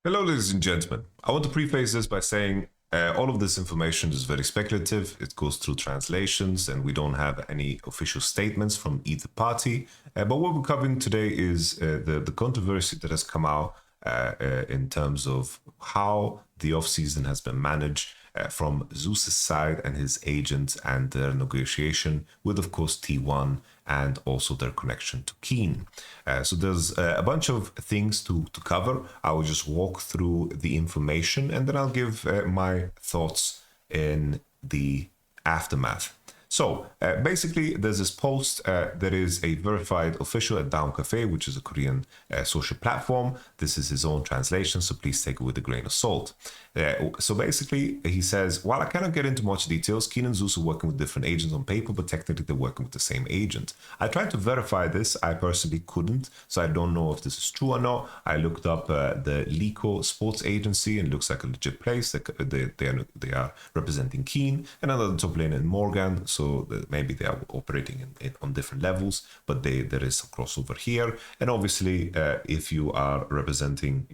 Hello, ladies and gentlemen. I want to preface this by saying all of this information is very speculative. It goes through translations, and we don't have any official statements from either party. But what we're covering today is the controversy that has come out in terms of how the off-season has been managed from Zeus's side and his agent and their negotiation with, of course, T1 and also their connection to Kiin. So there's a bunch of things to cover. I will just walk through the information and then I'll give my thoughts in the aftermath. So basically, there's this post. There is a verified official at Down Cafe, which is a Korean social platform. This is his own translation, so please take it with a grain of salt. So basically, he says, while I cannot get into much details, Kiin and Zeus are working with different agents on paper, but technically they're working with the same agent. I tried to verify this. I personally couldn't, so I don't know if this is true or not. I looked up the Lico Sports Agency, and it looks like a legit place. They are representing Kiin, and another top lane in Morgan, so maybe they are operating on different levels, but there is a crossover here. And obviously, if you are representing,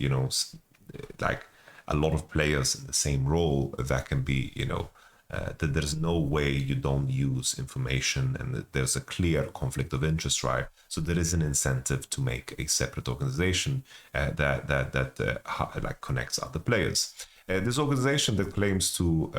like a lot of players in the same role, that can be, that there's no way you don't use information, and that there's a clear conflict of interest, right? So there is an incentive to make a separate organization that connects other players. This organization that claims to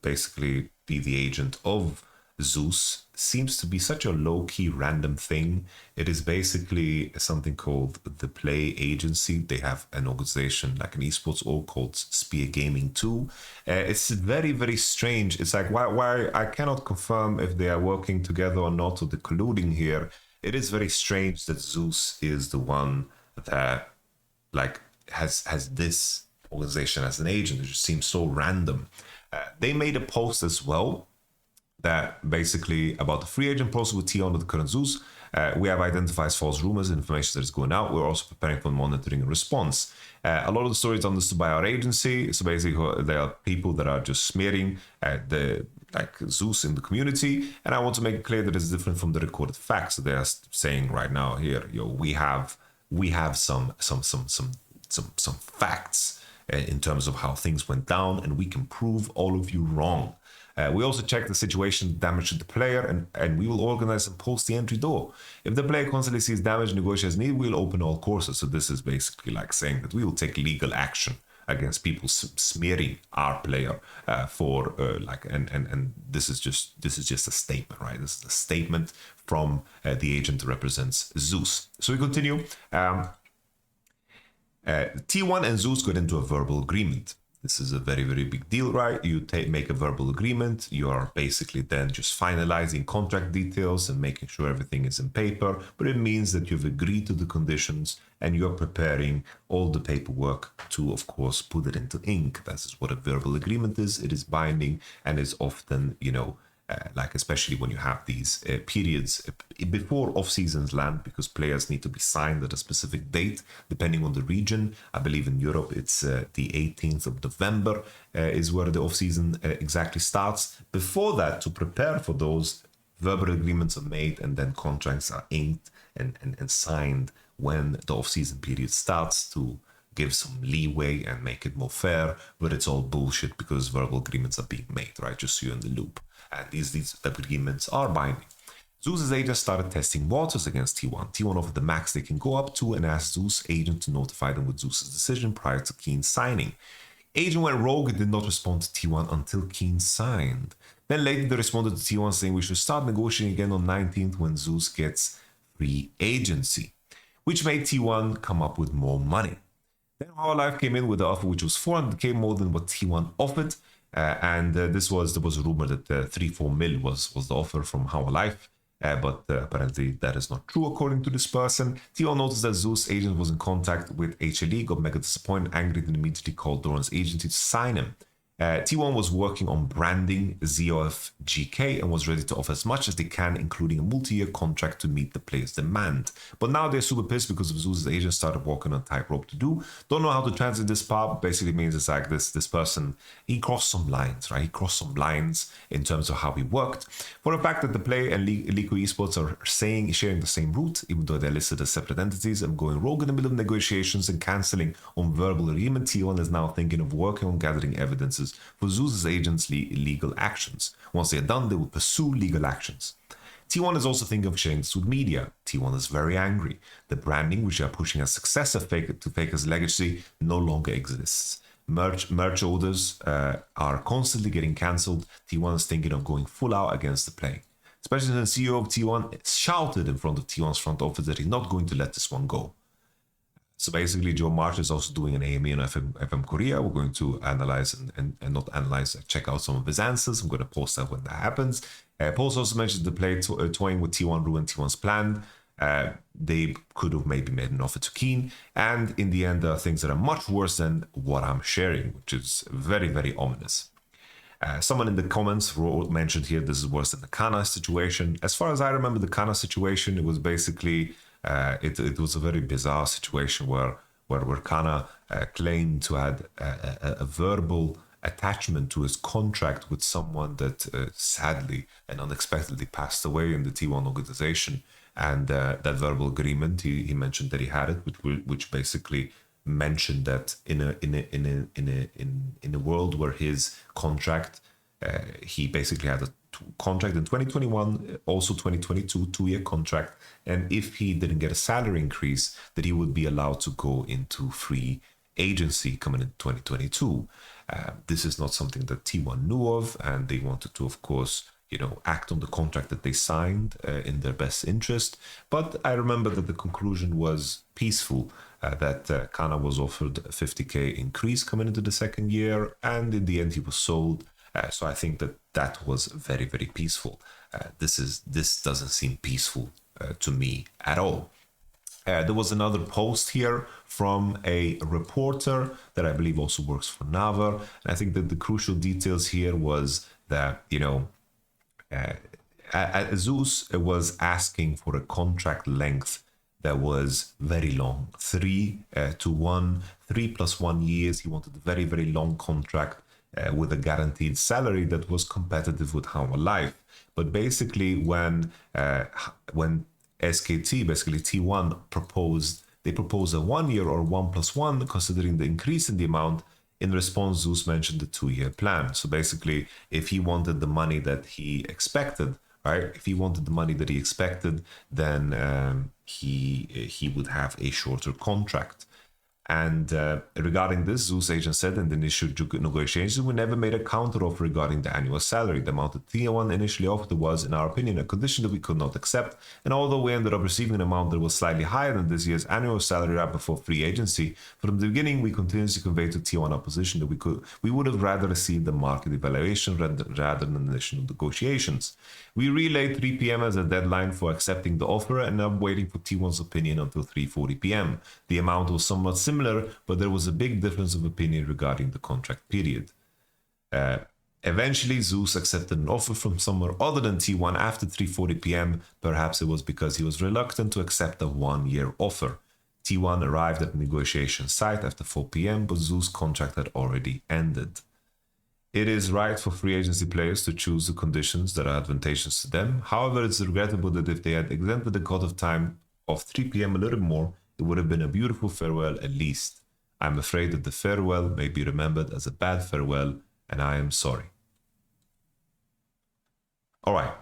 basically be the agent of Zeus seems to be such a low-key random thing. It is basically something called the Play Agency. They have an organization, like an esports org called Spear Gaming 2. It's very, very strange. It's like, why I cannot confirm if they are working together or not, or they're colluding here. It is very strange that Zeus is the one that has this organization as an agent. It just seems so random. They made a post as well that basically about the free agent process with T1 with the current Zeus. We have identified false rumors and information that is going out. We're also preparing for monitoring and response. A lot of the stories understood by our agency. So basically, there are people that are just smearing Zeus in the community, and I want to make it clear that it's different from the recorded facts. So they are saying right now here, we have some facts in terms of how things went down, and we can prove all of you wrong. We also check the situation damage to the player, and we will organize and post the entry door. If the player constantly sees damage negotiates need, we'll open all courses. So this is basically like saying that we will take legal action against people smearing our player and this is just a statement, right? This is a statement from the agent that represents Zeus. So we continue. T1 and Zeus got into a verbal agreement. This is a very, very big deal, right? You make a verbal agreement. You are basically then just finalizing contract details and making sure everything is in paper. But it means that you've agreed to the conditions and you're preparing all the paperwork to, of course, put it into ink. This is what a verbal agreement is. It is binding and is often, especially when you have these periods before off-seasons land, because players need to be signed at a specific date, depending on the region. I believe in Europe, it's the 18th of November is where the off-season exactly starts. Before that, to prepare for those, verbal agreements are made and then contracts are inked and signed when the off-season period starts, to give some leeway and make it more fair. But it's all bullshit because verbal agreements are being made, right? Just so you're in the loop. And these agreements are binding. Zeus's agent started testing waters against T1. T1 offered the max they can go up to and asked Zeus' agent to notify them with Zeus's decision prior to Kiin signing. Agent went rogue and did not respond to T1 until Kiin signed. Then later they responded to T1 saying we should start negotiating again on 19th when Zeus gets free agency, which made T1 come up with more money. Then Our Life came in with the offer which was 400k more than what T1 offered. There was a rumor that 3-4 mil was the offer from How Life, but apparently that is not true according to this person. T1 noticed that Zeus' agent was in contact with HLE, got mega disappointed, angry, and immediately called Doran's agency to sign him. T1 was working on branding ZOFGK and was ready to offer as much as they can, including a multi-year contract to meet the players' demand. But now they're super pissed because of Zeus's agent started walking on tightrope to do. Don't know how to translate this part. Basically means it's like this person, he crossed some lines, right? He crossed some lines in terms of how he worked. For the fact that the play and Lico Esports are sharing the same route, even though they're listed as separate entities, and going rogue in the middle of negotiations and cancelling on verbal agreement, T1 is now thinking of working on gathering evidences for Zeus's agents' legal actions. Once they're done, they will pursue legal actions. T1 is also thinking of sharing this with media. T1 is very angry. The branding, which they are pushing as success of Faker's legacy, no longer exists. Merch orders are constantly getting cancelled. T1 is thinking of going full out against the play. Especially since the CEO of T1 shouted in front of T1's front office that he's not going to let this one go. So basically, Joe March is also doing an AME on FM Korea. We're going to analyze and not analyze, check out some of his answers. I'm going to post that when that happens. Post also mentioned the play toying with T1 ruined T1's plan. They could have maybe made an offer to Kiin. And in the end, there are things that are much worse than what I'm sharing, which is very, very ominous. Someone in the comments mentioned here, this is worse than the Kana situation. As far as I remember, the Kana situation, it was basically... It was a very bizarre situation where Kana claimed to have a verbal attachment to his contract with someone that sadly and unexpectedly passed away in the T1 organization. And that verbal agreement, he mentioned that he had it, which basically mentioned that in a world where his contract, he basically had a contract in 2021, also 2022, 2-year contract, and if he didn't get a salary increase, that he would be allowed to go into free agency coming in 2022. This is not something that T1 knew of, and they wanted to, of course, act on the contract that they signed in their best interest. But I remember that the conclusion was peaceful, that Kana was offered a 50k increase coming into the second year, and in the end he was sold. So I think that was very, very peaceful. This doesn't seem peaceful to me at all. There was another post here from a reporter that I believe also works for Naver. And I think that the crucial details here was that, Zeus was asking for a contract length that was very long, 3 plus 1 years. He wanted a very, very long contract. With a guaranteed salary that was competitive with our life. But basically when SKT, basically T1 proposed a 1 year or 1+1, considering the increase in the amount. In response, Zeus mentioned the 2-year plan. So basically, if he wanted the money that he expected, right? If he wanted the money that he expected, then he would have a shorter contract. And regarding this, Zeus agent said in the initial negotiations, we never made a counteroffer regarding the annual salary. The amount that T1 initially offered was, in our opinion, a condition that we could not accept. And although we ended up receiving an amount that was slightly higher than this year's annual salary right before free agency, from the beginning, we continuously conveyed to T1 opposition that we would have rather received the market evaluation rather than initial negotiations. We relayed 3 p.m. as a deadline for accepting the offer, and I'm waiting for T1's opinion until 3:40 p.m. The amount was somewhat similar, but there was a big difference of opinion regarding the contract period. Eventually, Zeus accepted an offer from somewhere other than T1 after 3:40 p.m. Perhaps it was because he was reluctant to accept a 1-year offer. T1 arrived at the negotiation site after 4 p.m., but Zeus' contract had already ended. It is right for free agency players to choose the conditions that are advantageous to them. However, it's regrettable that if they had extended the cut-off time of 3 p.m. a little more, it would have been a beautiful farewell at least. I'm afraid that the farewell may be remembered as a bad farewell, and I am sorry. Alright.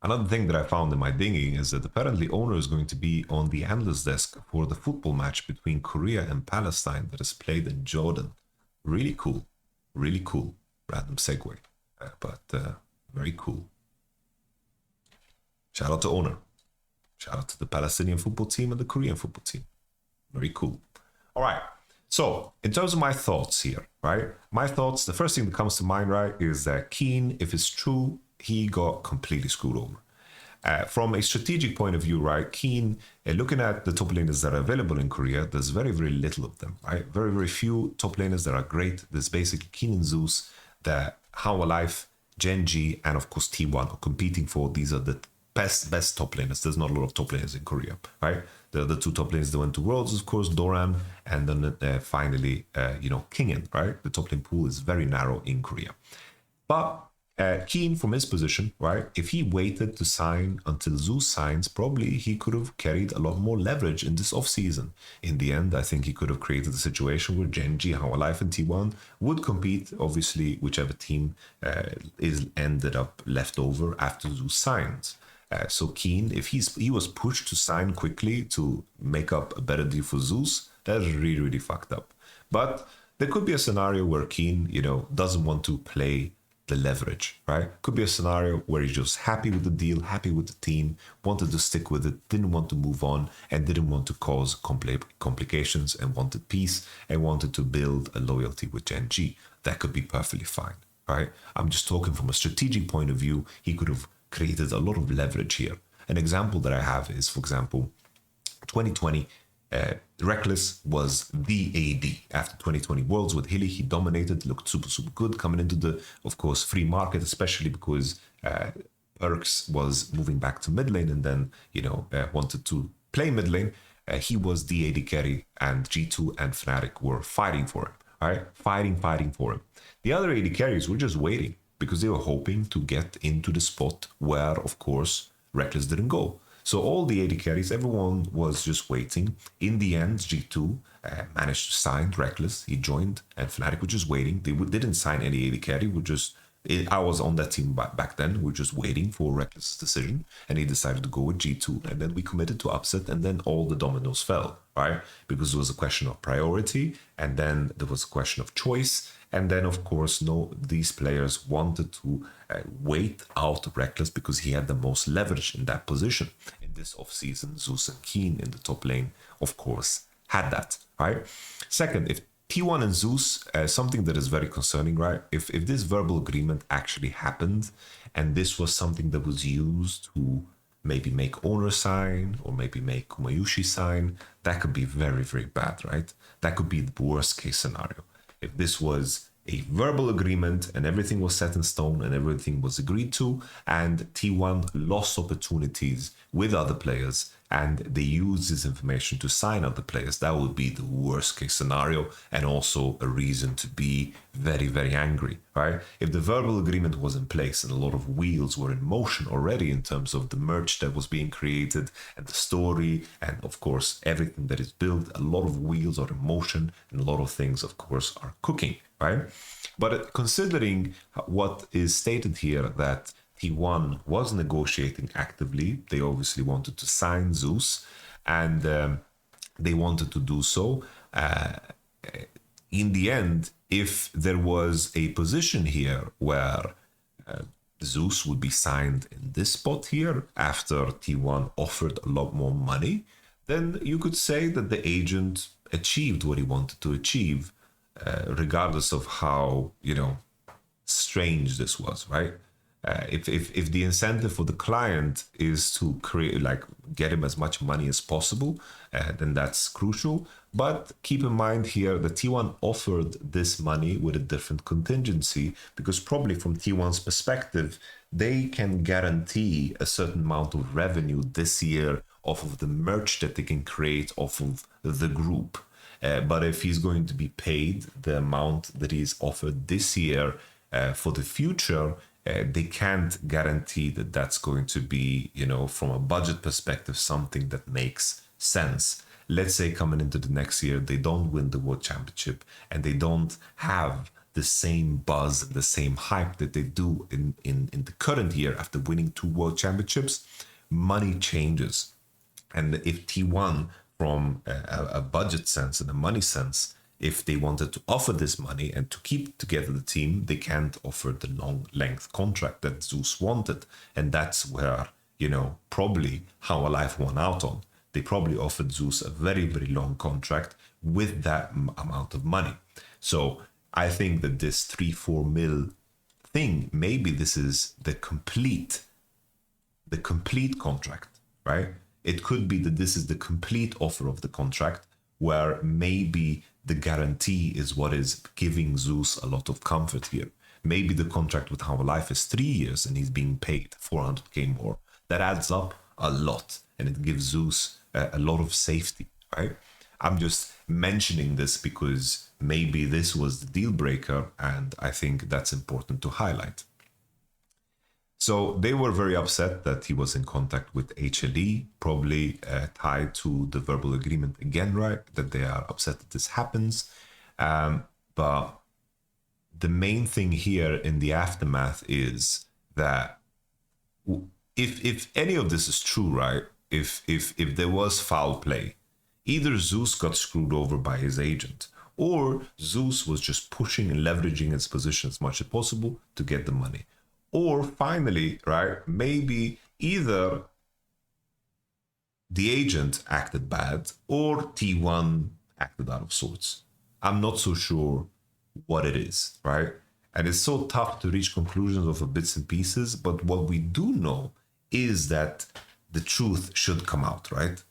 Another thing that I found in my dinging is that apparently Oner is going to be on the analyst desk for the football match between Korea and Palestine that is played in Jordan. Really cool. Really cool. Random segue. But very cool. Shout out to Oner. Shout out to the Palestinian football team and the Korean football team. Very cool. All right. So, in terms of my thoughts here, right? My thoughts, the first thing that comes to mind, right, is that Kiin, if it's true, he got completely screwed over. From a strategic point of view, right, Kiin, looking at the top laners that are available in Korea, there's very, very little of them, right? Very, very few top laners that are great. There's basically Kiin and Zeus, the How Alive, Genji, and of course T1 are competing for. These are the best top laners. There's not a lot of top laners in Korea, right? The two top laners that went to Worlds, of course, Doran, and then finally, Kiin, right? The top lane pool is very narrow in Korea. But Kiin, from his position, right, if he waited to sign until Zeus signs, probably he could have carried a lot more leverage in this offseason. In the end, I think he could have created a situation where Genji, How Alive, and T1 would compete, obviously, whichever team is ended up left over after Zeus signs. So Kiin, if he was pushed to sign quickly to make up a better deal for Zeus, that's really, really fucked up. But there could be a scenario where Kiin, doesn't want to play the leverage, right? Could be a scenario where he's just happy with the deal, happy with the team, wanted to stick with it, didn't want to move on, and didn't want to cause complications, and wanted peace, and wanted to build a loyalty with Genji. That could be perfectly fine, right? I'm just talking from a strategic point of view. He could have created a lot of leverage here. An example that I have is, for example, 2020, Reckless was the AD. After 2020 Worlds with Hilly, he dominated, looked super, super good coming into the, of course, free market, especially because Perks was moving back to mid lane and then, wanted to play mid lane. He was the AD carry, and G2 and Fnatic were fighting for him, all right? Fighting for him. The other AD carries were just waiting because they were hoping to get into the spot where, of course, Reckless didn't go. So all the AD carries, everyone was just waiting. In the end, G2 managed to sign Reckless. He joined, and Fnatic were just waiting. They didn't sign any AD carry. I was on that team back then. We're just waiting for Reckless' decision, and he decided to go with G2. And then we committed to upset, and then all the dominoes fell, right? Because it was a question of priority, and then there was a question of choice. And then, of course, these players wanted to wait out Reckless because he had the most leverage in that position. In this offseason, Zeus and Kiin in the top lane, of course, had that, right? Second, if T1 and Zeus, something that is very concerning, right? If this verbal agreement actually happened, and this was something that was used to maybe make Oner sign, or maybe make Kumayushi sign, that could be very, very bad, right? That could be the worst case scenario. If this was a verbal agreement and everything was set in stone and everything was agreed to, and T1 lost opportunities with other players and they used this information to sign other players, that would be the worst case scenario, and also a reason to be very, very angry, right? If the verbal agreement was in place and a lot of wheels were in motion already in terms of the merch that was being created and the story, and of course everything that is built, a lot of wheels are in motion and a lot of things, of course, are cooking, right? But considering what is stated here, that T1 was negotiating actively, they obviously wanted to sign Zeus, and they wanted to do so. In the end, if there was a position here where Zeus would be signed in this spot here after T1 offered a lot more money, then you could say that the agent achieved what he wanted to achieve, regardless of how, strange this was, right? If the incentive for the client is to get him as much money as possible, then that's crucial. But keep in mind here that T1 offered this money with a different contingency, because probably from T1's perspective, they can guarantee a certain amount of revenue this year off of the merch that they can create off of the group. But if he's going to be paid the amount that he's offered this year for the future, they can't guarantee that that's going to be, from a budget perspective, something that makes sense. Let's say coming into the next year, they don't win the World Championship and they don't have the same buzz, the same hype that they do in the current year after winning 2 World Championships. Money changes. And if T1, from a budget sense and a money sense, if they wanted to offer this money and to keep together the team, they can't offer the long length contract that Zeus wanted. And that's where, probably How Alive won out on. They probably offered Zeus a very, very long contract with that amount of money. So I think that this 3-4 mil thing, maybe this is the complete the complete contract, right? It could be that this is the complete offer of the contract, where maybe the guarantee is what is giving Zeus a lot of comfort here. Maybe the contract with How Life is 3 years and he's being paid 400k more. That adds up a lot, and it gives Zeus a lot of safety, right? I'm just mentioning this because maybe this was the deal breaker, and I think that's important to highlight. So they were very upset that he was in contact with HLE, probably tied to the verbal agreement again, right? That they are upset that this happens. But the main thing here in the aftermath is that if any of this is true, right? If there was foul play, either Zeus got screwed over by his agent, or Zeus was just pushing and leveraging its position as much as possible to get the money. Or finally, right, maybe either the agent acted bad or T1 acted out of sorts. I'm not so sure what it is, right? And it's so tough to reach conclusions of bits and pieces, but what we do know is that the truth should come out, right?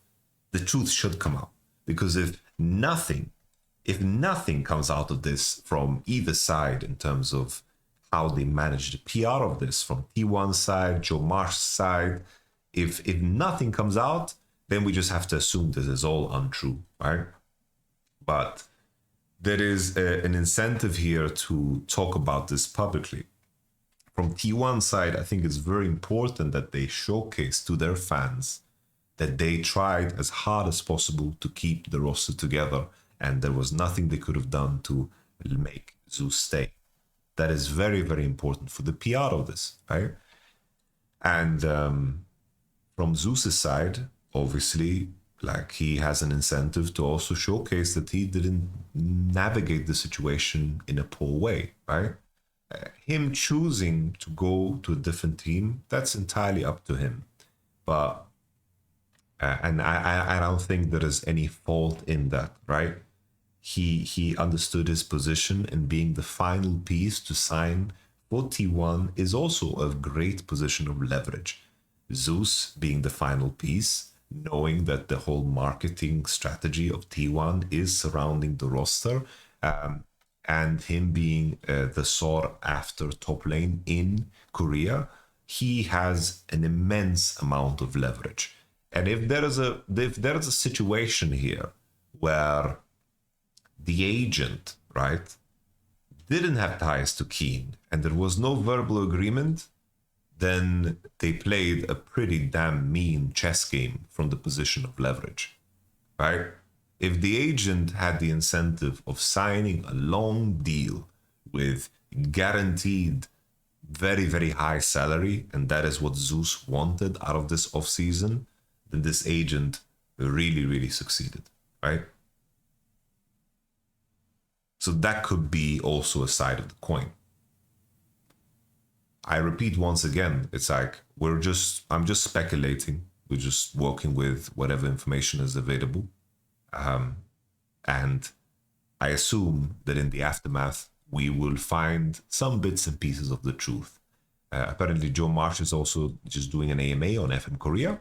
The truth should come out. Because if nothing comes out of this from either side in terms of how they manage the PR of this from T1 side, Joe Marsh's side, if nothing comes out, then we just have to assume this is all untrue, right? But there is an incentive here to talk about this publicly. From T1 side, I think it's very important that they showcase to their fans that they tried as hard as possible to keep the roster together, and there was nothing they could have done to make Zeus stay. That is very, very important for the PR of this, right? And from Zeus's side, obviously, like, he has an incentive to also showcase that he didn't navigate the situation in a poor way, right? Him choosing to go to a different team, that's entirely up to him. But and I don't think there is any fault in that, right? He understood his position, and being the final piece to sign for T1 is also a great position of leverage. Zeus being the final piece, knowing that the whole marketing strategy of T1 is surrounding the roster, and him being the sought after top lane in Korea, he has an immense amount of leverage. And if there is a situation here where the agent, right, didn't have ties to Kiin and there was no verbal agreement, then they played a pretty damn mean chess game from the position of leverage, right? If the agent had the incentive of signing a long deal with guaranteed very, very high salary, and that is what Zeus wanted out of this offseason, then this agent really, really succeeded, right? So that could be also a side of the coin. I repeat once again, it's like I'm just speculating. We're just working with whatever information is available. And I assume that in the aftermath, we will find some bits and pieces of the truth. Apparently, Joe Marsh is also just doing an AMA on FM Korea.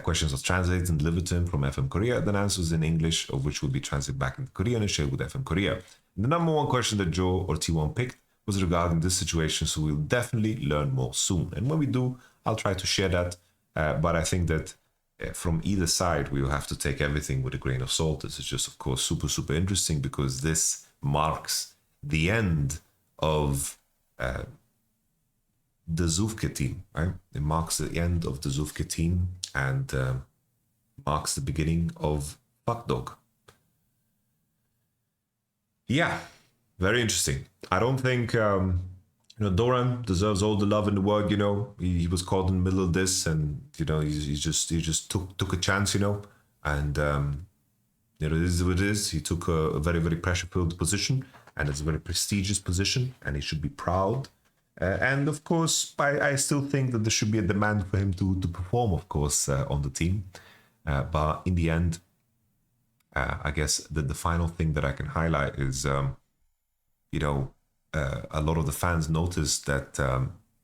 Questions are translated and delivered to him from FM Korea, then answers in English, of which will be translated back into Korean and shared with FM Korea. The number one question that Joe or T1 picked was regarding this situation, so we'll definitely learn more soon. And when we do, I'll try to share that. But I think that from either side, we will have to take everything with a grain of salt. This is just, of course, super, super interesting because this marks the end of the Zufke team, right? It marks the end of the Zufke team and marks the beginning of FKDOG. Yeah, very interesting. I don't think Doran deserves all the love in the world. He was caught in the middle of this, and he just took a chance, and it is what it is. He took a very, very pressure-filled position, and it's a very prestigious position, and he should be proud. And of course, I still think that there should be a demand for him to perform, of course, on the team. But in the end, I guess the final thing that I can highlight is, a lot of the fans noticed that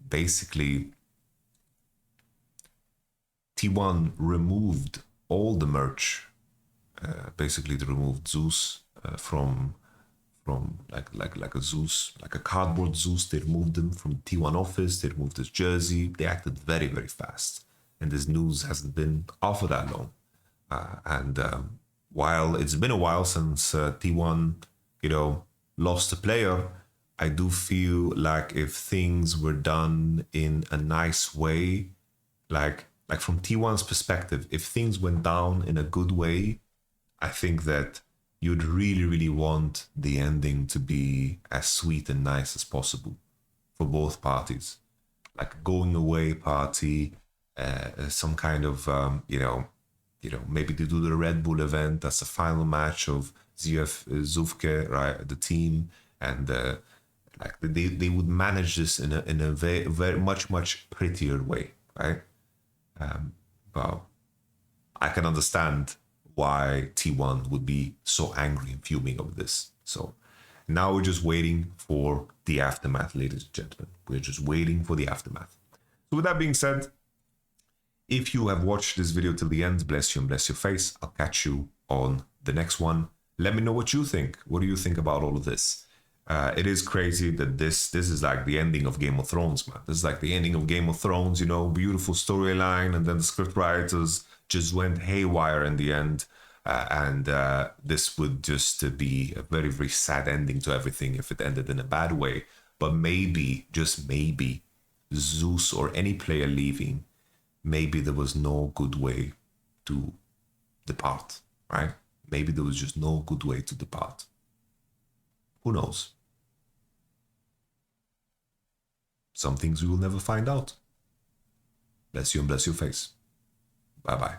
basically T1 removed all the merch. Basically, they removed Zeus from like a Zeus, like a cardboard Zeus. They removed him from the T1 office. They removed his jersey. They acted very, very fast. And this news hasn't been out for that long. And while it's been a while since T1, lost a player, I do feel like if things were done in a nice way, like from T1's perspective, if things went down in a good way, I think that you'd really, really want the ending to be as sweet and nice as possible for both parties. Like a going away party, some kind of, maybe they do the Red Bull event. That's the final match of Zufke, right, the team. And they would manage this in a very, very much prettier way, right? Well, I can understand why T1 would be so angry and fuming over this. So now we're just waiting for the aftermath, ladies and gentlemen. We're just waiting for the aftermath. So with that being said, if you have watched this video till the end, bless you and bless your face. I'll catch you on the next one. Let me know what you think. What do you think about all of this? It is crazy that this is like the ending of Game of Thrones, man. This is like the ending of Game of Thrones, beautiful storyline, and then the script writers just went haywire in the end. And this would just be a very, very sad ending to everything if it ended in a bad way. But maybe, just maybe, Zeus or any player leaving, maybe there was no good way to depart, right? Maybe there was just no good way to depart. Who knows? Some things we will never find out. Bless you and bless your face. Bye-bye.